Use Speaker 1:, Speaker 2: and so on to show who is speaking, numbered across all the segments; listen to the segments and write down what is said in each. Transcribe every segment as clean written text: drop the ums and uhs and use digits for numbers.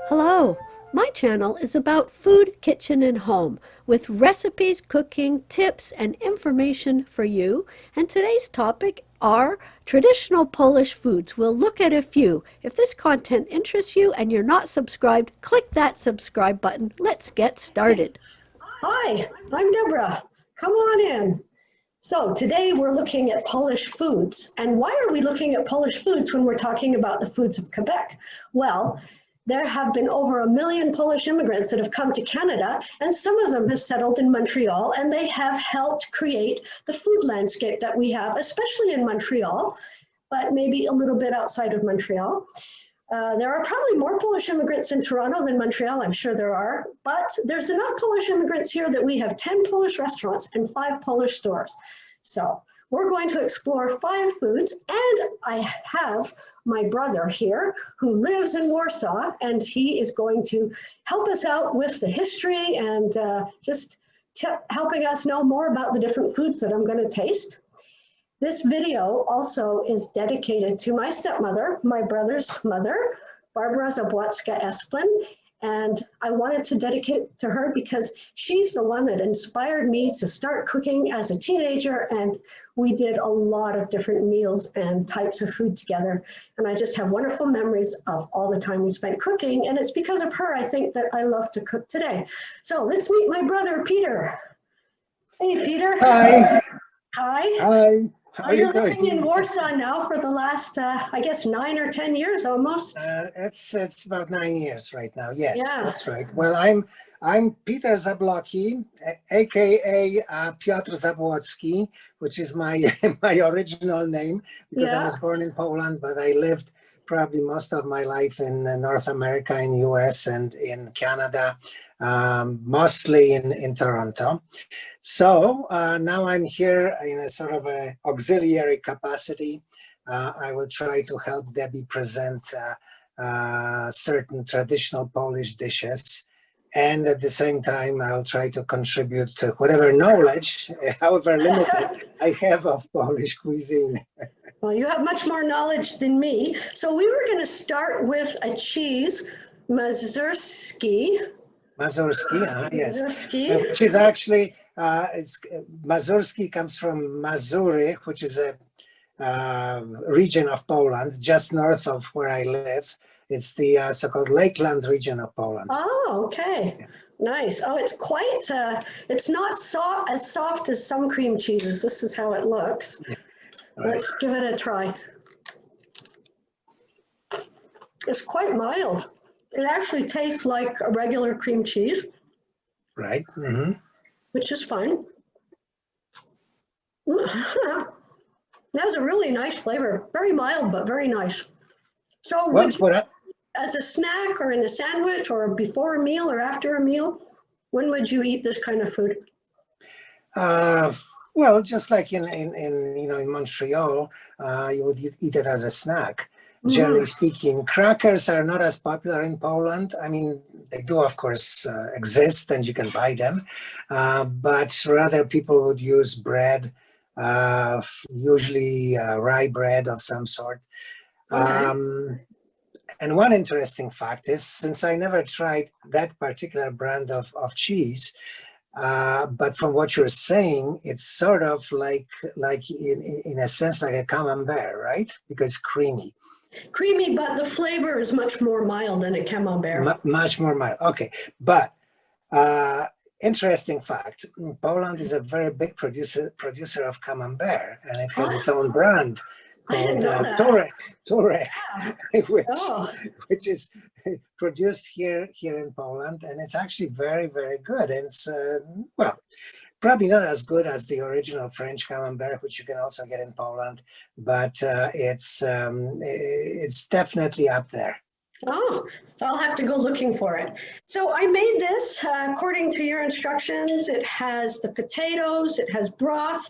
Speaker 1: Hello, my channel is about food, kitchen, and home with recipes, cooking, tips, and information for you. And today's topic are traditional Polish foods. We'll look at a few. If this content interests you and you're not subscribed, click that subscribe button. Let's get started.
Speaker 2: Hi, I'm Deborah. Come on in. So today we're looking at Polish foods. And why are we looking at Polish foods when we're talking about the foods of Quebec? Well, there have been over 1 million Polish immigrants that have come to Canada, and some of them have settled in Montreal, and they have helped create the food landscape that we have, especially in Montreal, but maybe a little bit outside of Montreal. There are probably more Polish immigrants in Toronto than Montreal, I'm sure there are, but there's enough Polish immigrants here that we have 10 Polish restaurants and 5 Polish stores. So we're going to explore 5 foods, and I have my brother here who lives in Warsaw, and he is going to help us out with the history and just helping us know more about the different foods that I'm going to taste. This video also is dedicated to my stepmother, my brother's mother, Barbara Zablocka Esplin, and I wanted to dedicate it to her because she's the one that inspired me to start cooking as a teenager, and we did a lot of different meals and types of food together, and I just have wonderful memories of all the time we spent cooking, and it's because of her, I think, that I love to cook today. So let's meet my brother, Peter. Hey, Peter.
Speaker 3: Hi.
Speaker 2: Hi.
Speaker 3: Hi. How
Speaker 2: You're
Speaker 3: you doing?
Speaker 2: living in Warsaw now for the last, I guess, 9 or 10 years almost.
Speaker 3: It's about 9 years right now. Yes,
Speaker 2: Yeah.
Speaker 3: that's right. Well, I'm Peter Zablocki, aka Piotr Zabłocki, which is my my original name because I was born in Poland, but I lived probably most of my life in North America, in US and in Canada, mostly in Toronto. So now I'm here in a sort of a auxiliary capacity. I will try to help Debbie present certain traditional Polish dishes. And at the same time, I'll try to contribute to whatever knowledge, however limited, I have of Polish cuisine.
Speaker 2: Well, you have much more knowledge than me. So we were going to start with a cheese, Mazurski.
Speaker 3: Mazurski, yes.
Speaker 2: Mazurski.
Speaker 3: Which is actually, Mazurski comes from Mazury, which is a region of Poland, just north of where I live. It's the so-called Lakeland region of Poland.
Speaker 2: Oh, okay. Yeah. Nice. Oh, it's quite, it's not as soft as some cream cheeses. This is how it looks. Yeah. Right. Let's give it a try. It's quite mild. It actually tastes like a regular cream cheese.
Speaker 3: Right. Mm-hmm.
Speaker 2: Which is fun. That has a really nice flavor. Very mild, but very nice. So as a snack or in a sandwich or before a meal or after a meal, when would you eat this kind of food?
Speaker 3: Well, just like in Montreal, you would eat it as a snack. Mm-hmm. Generally speaking, crackers are not as popular in Poland. I mean, they do, of course, exist and you can buy them, but rather people would use bread, usually rye bread of some sort. Okay. And one interesting fact is, since I never tried that particular brand of cheese, but from what you're saying, it's sort of like in a sense like a camembert, right? Because it's creamy.
Speaker 2: Creamy, but the flavor is much more mild than a camembert.
Speaker 3: Much more mild. Okay, but interesting fact: Poland is a very big producer of camembert, and it has its own brand called Żurek, yeah. which is produced here in Poland, and it's actually very, very good. And it's well, probably not as good as the original French camembert, which you can also get in Poland, but it's definitely up there.
Speaker 2: Oh, I'll have to go looking for it. So I made this according to your instructions. It has the potatoes, it has broth,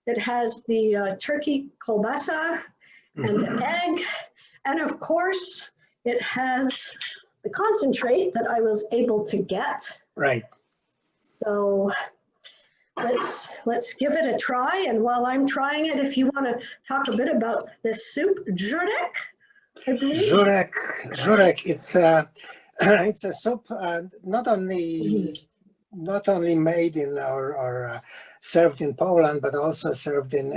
Speaker 2: it has the turkey kielbasa and the egg, and of course it has the concentrate that I was able to get.
Speaker 3: Right.
Speaker 2: So let's give it a try, and while I'm trying it, if you want to talk a bit about this soup, Żurek, I believe.
Speaker 3: Żurek, it's it's a soup not only made in or served in Poland, but also served in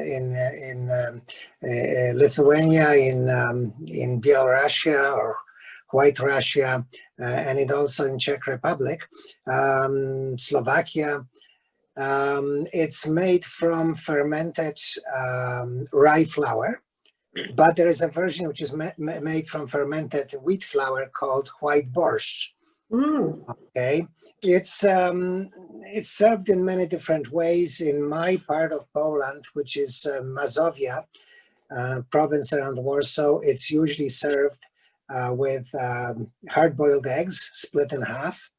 Speaker 3: Lithuania, in Belarusia or White Russia, and it also in Czech Republic, Slovakia. It's made from fermented rye flour, but there is a version which is made from fermented wheat flour called white borscht. Okay, it's served in many different ways. In my part of Poland, which is Mazovia province around Warsaw, it's usually served with hard-boiled eggs split in half.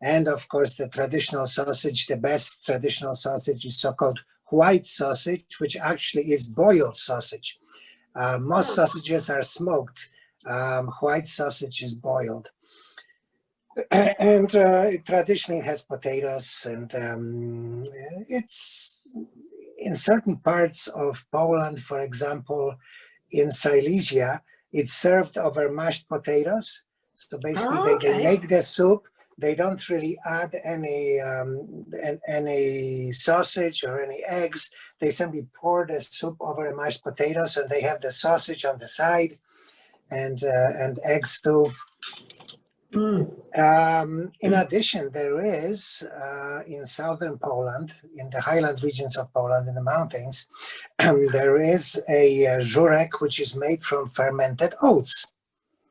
Speaker 3: And of course, the traditional sausage, the best traditional sausage is so-called white sausage, which actually is boiled sausage. Most sausages are smoked. White sausage is boiled. And it traditionally has potatoes, and it's in certain parts of Poland, for example, in Silesia, it's served over mashed potatoes. So basically they make the soup. They don't really add any sausage or any eggs. They simply pour the soup over the mashed potatoes, and they have the sausage on the side and eggs too. In addition, there is in southern Poland, in the highland regions of Poland, in the mountains, there is a Żurek, which is made from fermented oats.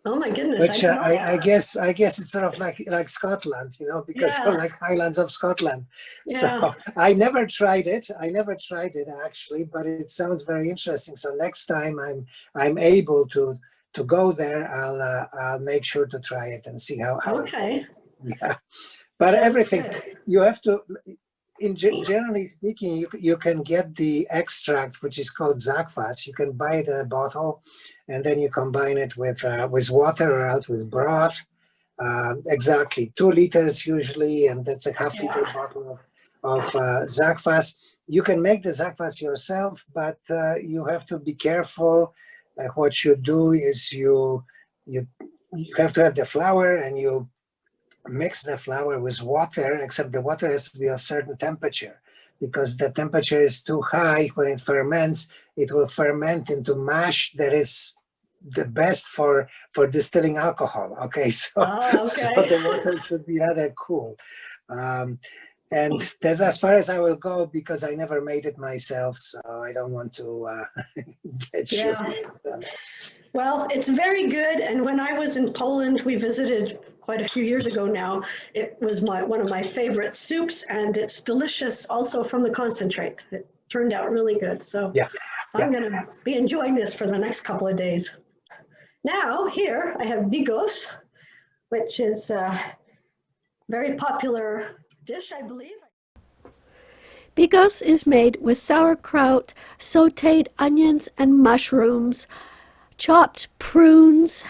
Speaker 2: Oh my goodness!
Speaker 3: Which I guess it's sort of like Scotland, you know, because they're like Highlands of Scotland. Yeah. So I never tried it. Actually, but it sounds very interesting. So next time I'm able to go there, I'll make sure to try it and see how it tastes. Yeah, but everything you have to. Generally speaking, you can get the extract, which is called zakwas. You can buy it in a bottle, and then you combine it with water or else with broth. Exactly 2 liters usually, and that's a half-liter bottle of zakwas. You can make the zakwas yourself, but you have to be careful. What you do is you have to have the flour, and you mix the flour with water, except the water has to be of a certain temperature, because the temperature is too high. When it ferments, it will ferment into mash that is the best for distilling alcohol. Okay, so the water should be rather cool. And that's as far as I will go, because I never made it myself, so I don't want to get you.
Speaker 2: Well, it's very good. And when I was in Poland, we visited quite a few years ago now. It was one of my favorite soups, and it's delicious also from the concentrate. It turned out really good. So I'm going to be enjoying this for the next couple of days. Now here I have Bigos, which is a very popular dish, I believe.
Speaker 1: Bigos is made with sauerkraut, sautéed onions and mushrooms, chopped prunes,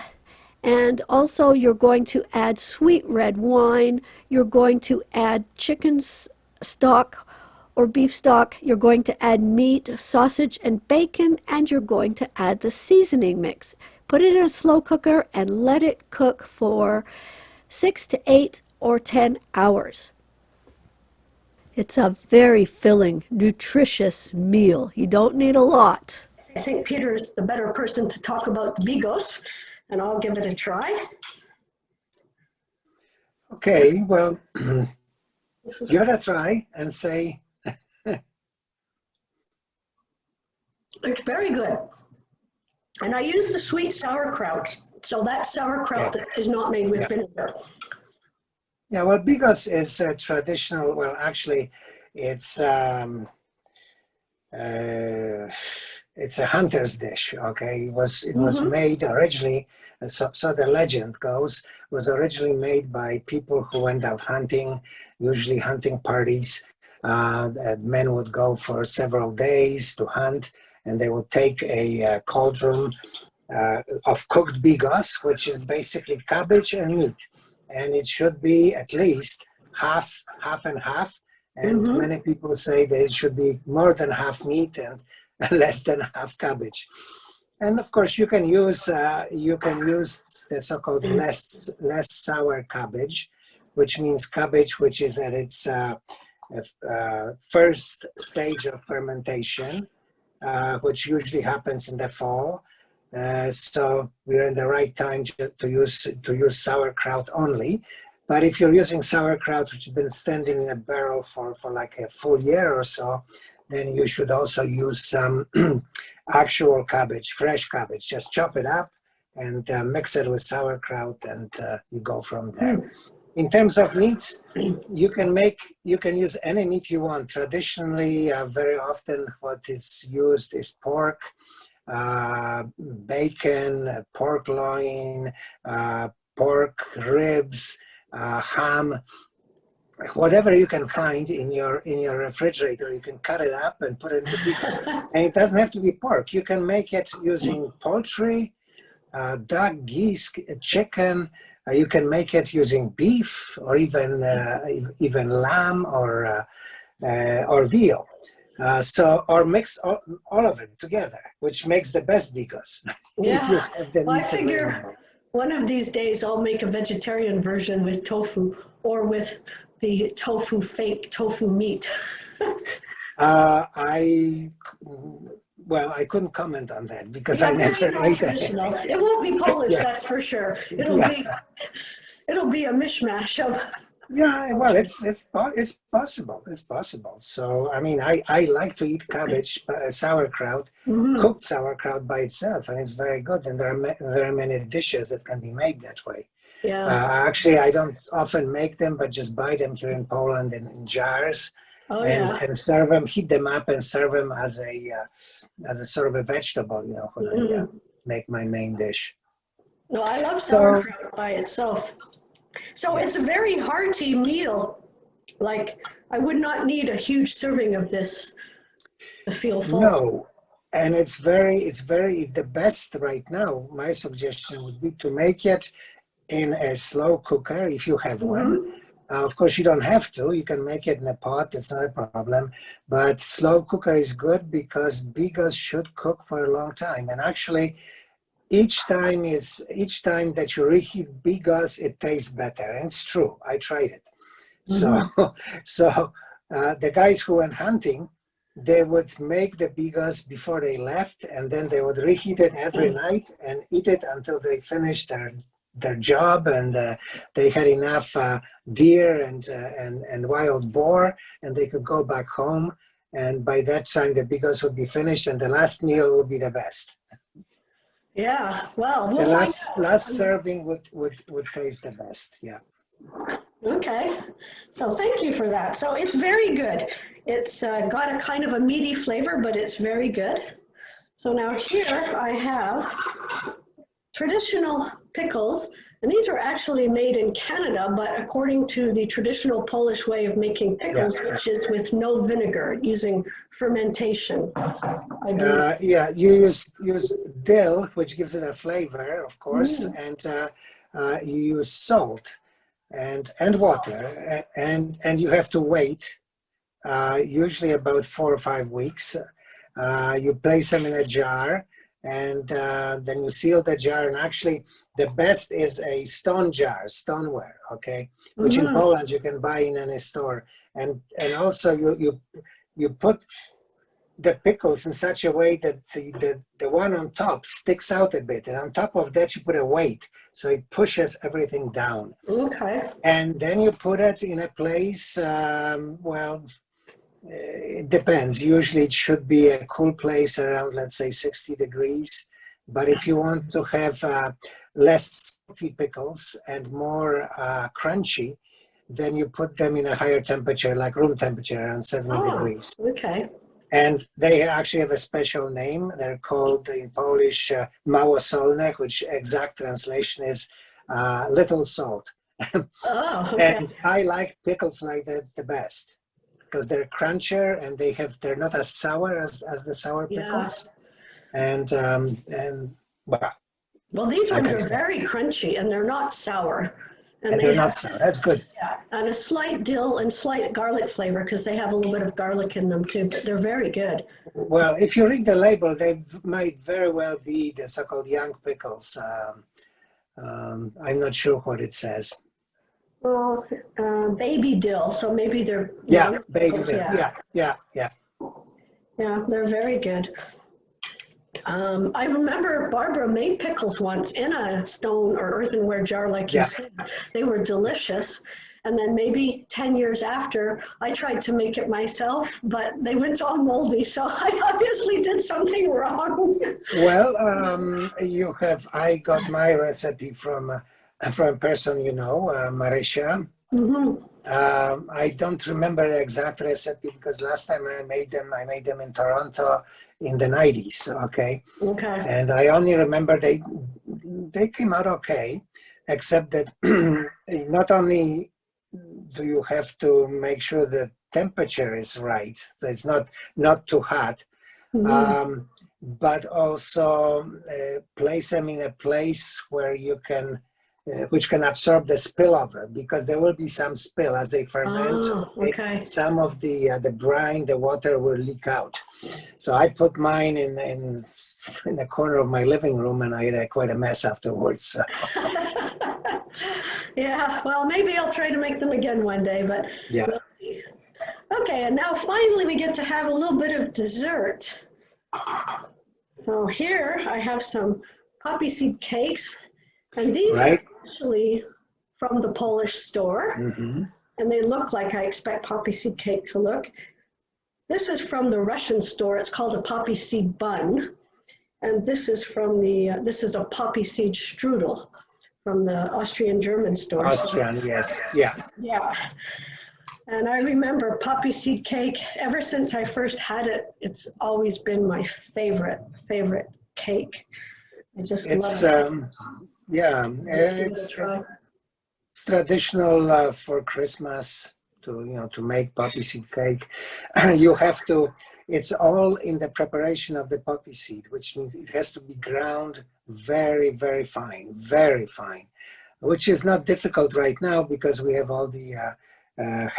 Speaker 1: and also you're going to add sweet red wine. You're going to add chicken stock or beef stock. You're going to add meat, sausage, and bacon, and you're going to add the seasoning mix. Put it in a slow cooker and let it cook for 6 to 8 or 10 hours. It's a very filling, nutritious meal. You don't need a lot.
Speaker 2: I think Peter's the better person to talk about the Bigos, and I'll give it a try.
Speaker 3: Okay, well, give it a try and say.
Speaker 2: It's very good. And I use the sweet sauerkraut, so that sauerkraut is not made with vinegar.
Speaker 3: Yeah, well, Bigos is a traditional, well, actually, it's a hunter's dish, okay? It was made originally, so the legend goes, was originally made by people who went out hunting, usually hunting parties. Men would go for several days to hunt, and they would take a cauldron of cooked Bigos, which is basically cabbage and meat. And it should be at least half and half. And many people say that it should be more than half meat and less than half cabbage. And of course, you can use the so-called less sour cabbage, which means cabbage which is at its first stage of fermentation, which usually happens in the fall. So we're in the right time to use sauerkraut only. But if you're using sauerkraut which has been standing in a barrel for like a full year or so, then you should also use some actual cabbage, fresh cabbage. Just chop it up and mix it with sauerkraut, and you go from there. In terms of meats, you can use any meat you want. Traditionally, very often what is used is pork, bacon, pork loin, pork ribs, ham, whatever you can find in your refrigerator. You can cut it up and put it into pickles. And it doesn't have to be pork. You can make it using poultry, duck, geese, chicken. You can make it using beef, or even lamb or veal. Or mix all of it together, which makes the best Bigos.
Speaker 2: Yeah. Well, I figure one of these days I'll make a vegetarian version with tofu, or with the fake tofu meat.
Speaker 3: I couldn't comment on that because I never ate that.
Speaker 2: It won't be Polish, that's for sure. It'll be a mishmash of.
Speaker 3: Yeah, well, it's possible. It's possible. So I mean, I like to eat cabbage, sauerkraut, cooked sauerkraut by itself, and it's very good. And there are very many dishes that can be made that way.
Speaker 2: Yeah.
Speaker 3: Actually, I don't often make them, but just buy them here in Poland in jars, and serve them, heat them up, and serve them as a sort of a vegetable, when I make my main dish.
Speaker 2: Well, I love sauerkraut by itself. So it's a very hearty meal. Like, I would not need a huge serving of this to feel full.
Speaker 3: No, and it's the best right now. My suggestion would be to make it in a slow cooker if you have one. Of course, you don't have to. You can make it in a pot. It's not a problem. But slow cooker is good because Bigos should cook for a long time. And actually, each time that you reheat Bigos, it tastes better. And it's true. I tried it. So the guys who went hunting, they would make the Bigos before they left, and then they would reheat it every night and eat it until they finished their job, and they had enough deer and wild boar, and they could go back home. And by that time, the Bigos would be finished, and the last meal would be the best.
Speaker 2: Yeah, well,
Speaker 3: the last serving would taste the best. Yeah.
Speaker 2: Okay, so thank you for that. So it's very good. It's got a kind of a meaty flavor, but it's very good. So now here I have traditional pickles, and these are actually made in Canada, but according to the traditional Polish way of making pickles, which is with no vinegar, using fermentation.
Speaker 3: You use dill, which gives it a flavor, of course, and you use salt and water, and you have to wait, usually about 4 or 5 weeks. You place them in a jar, and then you seal the jar. And actually, the best is a stone jar, stoneware, okay, which in Poland you can buy in any store. And also you put the pickles in such a way that the one on top sticks out a bit, and on top of that you put a weight, so it pushes everything down.
Speaker 2: Okay.
Speaker 3: And then you put it in a place, it depends. Usually it should be a cool place around, let's say, 60 degrees. But if you want to have less salty pickles and more crunchy, then you put them in a higher temperature, like room temperature, around 70 degrees.
Speaker 2: Okay.
Speaker 3: And they actually have a special name. They're called in Polish mało solne, which exact translation is little salt.
Speaker 2: Okay.
Speaker 3: And I like pickles like that the best, because they're crunchier and they're not as sour as the sour pickles. And
Speaker 2: well, these ones are very crunchy and they're not sour.
Speaker 3: And
Speaker 2: they
Speaker 3: they're not
Speaker 2: have,
Speaker 3: sour. That's good.
Speaker 2: yeah, and a slight dill and slight garlic flavor because they have a little bit of garlic in them too, but they're very good.
Speaker 3: Well, if you read the label, they might very well be the so-called young pickles. I'm not sure what it says.
Speaker 2: Well, baby dill, so maybe they're
Speaker 3: Yeah,
Speaker 2: young
Speaker 3: baby
Speaker 2: pickles,
Speaker 3: dill. Yeah.
Speaker 2: Yeah, they're very good. I remember Barbara made pickles once in a stone or earthenware jar, like you
Speaker 3: Yeah.
Speaker 2: said. They were delicious. And then maybe 10 years after, I tried to make it myself, but they went all moldy. So I obviously did something wrong.
Speaker 3: Well, I got my recipe from a person you know, Marisha.
Speaker 2: Mm-hmm.
Speaker 3: I don't remember the exact recipe because last time I made them in Toronto in the 90s, okay?
Speaker 2: Okay.
Speaker 3: And I only remember they came out okay, except that not only do you have to make sure the temperature is right, so it's not too hot,
Speaker 2: Mm-hmm.
Speaker 3: but also place them in a place where you can which can absorb the spillover, because there will be some spill as they ferment.
Speaker 2: Oh, okay.
Speaker 3: Some of the brine, the water will leak out. So I put mine in the corner of my living room, and I had quite a mess afterwards. So.
Speaker 2: Yeah, well, maybe I'll try to make them again one day, but
Speaker 3: Yeah.
Speaker 2: we'll see. Okay, and now finally we get to have a little bit of dessert. So here I have some poppy seed cakes, and these
Speaker 3: Right.
Speaker 2: are actually from the Polish store,
Speaker 3: Mm-hmm.
Speaker 2: and they look like I expect poppy seed cake to look. This is from the Russian store. It's called a poppy seed bun, and this is from this is a poppy seed strudel from the Austrian-German store.
Speaker 3: Austrian, yes, yeah.
Speaker 2: Yeah. And I remember poppy seed cake, ever since I first had it, it's always been my favorite cake. I just
Speaker 3: It's
Speaker 2: love it.
Speaker 3: yeah,
Speaker 2: Let's give it a try.
Speaker 3: it's traditional for Christmas to make poppy seed cake. You have to. It's all in the preparation of the poppy seed, which means it has to be ground very, very fine, which is not difficult right now because we have all the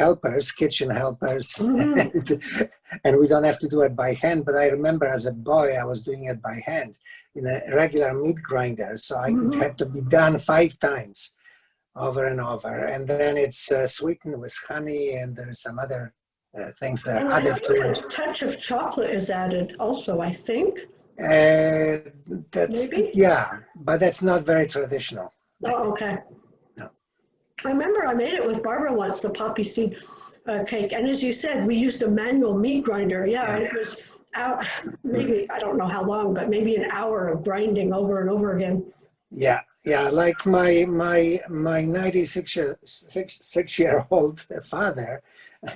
Speaker 3: helpers, kitchen helpers,
Speaker 2: Mm-hmm.
Speaker 3: and we don't have to do it by hand. But I remember as a boy, I was doing it by hand in a regular meat grinder. So it had to be done 5 times over and over. And then it's sweetened with honey, and there's some other things that
Speaker 2: And
Speaker 3: are
Speaker 2: I
Speaker 3: added
Speaker 2: think
Speaker 3: to
Speaker 2: a
Speaker 3: it.
Speaker 2: touch of chocolate is added also, I think.
Speaker 3: That's,
Speaker 2: Maybe?
Speaker 3: yeah, but that's not very traditional.
Speaker 2: Oh, okay.
Speaker 3: No.
Speaker 2: I remember I made it with Barbara once, the poppy seed cake. And as you said, we used a manual meat grinder. Yeah,
Speaker 3: Yeah.
Speaker 2: it was out, maybe, I don't know how long, but maybe an hour of grinding over and over again.
Speaker 3: Yeah, like my 96-year-old father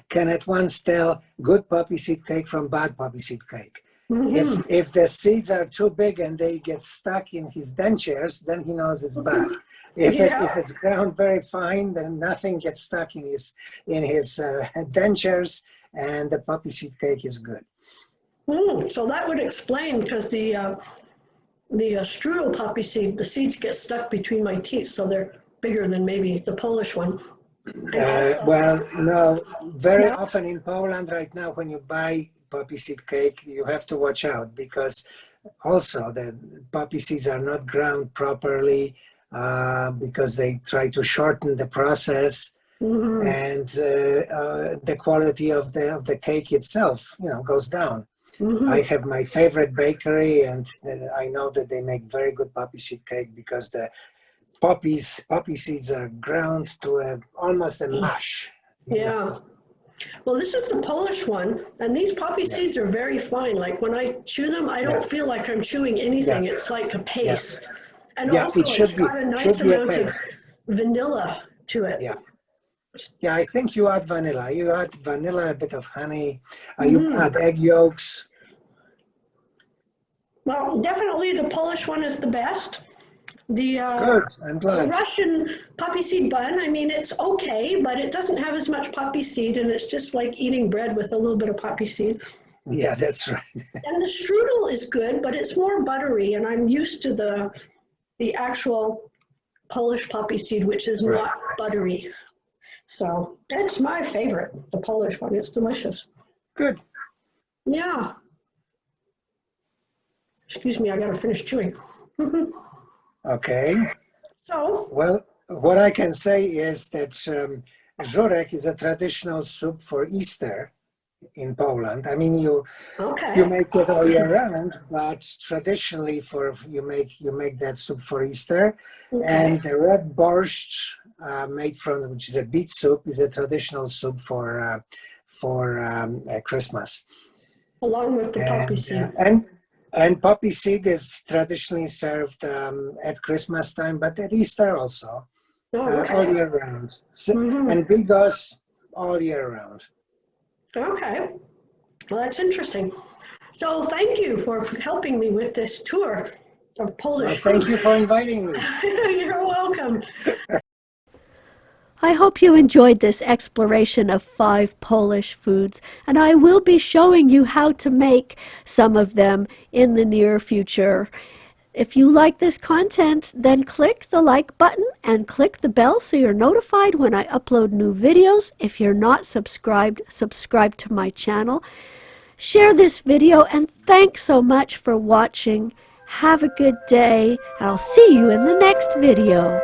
Speaker 3: can at once tell good poppy seed cake from bad poppy seed cake.
Speaker 2: Mm-hmm.
Speaker 3: If the seeds are too big and they get stuck in his dentures, then he knows it's bad. If it's ground very fine, then nothing gets stuck in his dentures, and the poppy seed cake is good.
Speaker 2: So that would explain, because the strudel poppy seed, the seeds get stuck between my teeth, so they're bigger than maybe the Polish one.
Speaker 3: Well, no, very
Speaker 2: No?
Speaker 3: often in Poland right now, when you buy poppy seed cake, you have to watch out, because also the poppy seeds are not ground properly, because they try to shorten the process,
Speaker 2: Mm-hmm.
Speaker 3: and the quality of the cake itself, goes down.
Speaker 2: Mm-hmm.
Speaker 3: I have my favorite bakery, and I know that they make very good poppy seed cake because the poppy seeds are ground to almost a mash.
Speaker 2: Yeah. Well, this is the Polish one, and these poppy seeds are very fine. Like when I chew them, I don't feel like I'm chewing anything.
Speaker 3: Yeah.
Speaker 2: It's like a paste. And
Speaker 3: Yeah,
Speaker 2: also,
Speaker 3: it should
Speaker 2: it's got a nice
Speaker 3: be a
Speaker 2: amount of
Speaker 3: paste.
Speaker 2: vanilla to it.
Speaker 3: Yeah, I think you add vanilla. You add vanilla, a bit of honey. You add egg yolks.
Speaker 2: Well, definitely the Polish one is the best. The
Speaker 3: Good, I'm glad.
Speaker 2: Russian poppy seed bun, I mean, it's okay, but it doesn't have as much poppy seed, and it's just like eating bread with a little bit of poppy seed.
Speaker 3: Yeah, that's right.
Speaker 2: And the strudel is good, but it's more buttery, and I'm used to the actual Polish poppy seed, which is
Speaker 3: Right.
Speaker 2: not buttery. So that's my favorite, the Polish one. It's delicious.
Speaker 3: Good.
Speaker 2: Yeah. Excuse me, I gotta finish chewing.
Speaker 3: Okay.
Speaker 2: So,
Speaker 3: Well, what I can say is that Żurek is a traditional soup for Easter in Poland. I mean, you
Speaker 2: okay.
Speaker 3: make it all year round, but traditionally you make that soup for Easter.
Speaker 2: Okay.
Speaker 3: And the red borscht made from, which is a beet soup, is a traditional soup for Christmas.
Speaker 2: Along with the poppy seed.
Speaker 3: And poppy seed is traditionally served at Christmas time, but at Easter also,
Speaker 2: Oh, okay.
Speaker 3: all year round. So,
Speaker 2: Mhm.
Speaker 3: And Bigos all year round.
Speaker 2: Okay. Well, that's interesting. So thank you for helping me with this tour of
Speaker 3: Well,
Speaker 2: Polish
Speaker 3: thank you
Speaker 2: food.
Speaker 3: for inviting me.
Speaker 2: You're welcome.
Speaker 1: I hope you enjoyed this exploration of 5 Polish foods, and I will be showing you how to make some of them in the near future. If you like this content, then click the like button and click the bell so you're notified when I upload new videos. If you're not subscribed, subscribe to my channel. Share this video, and thanks so much for watching. Have a good day, and I'll see you in the next video.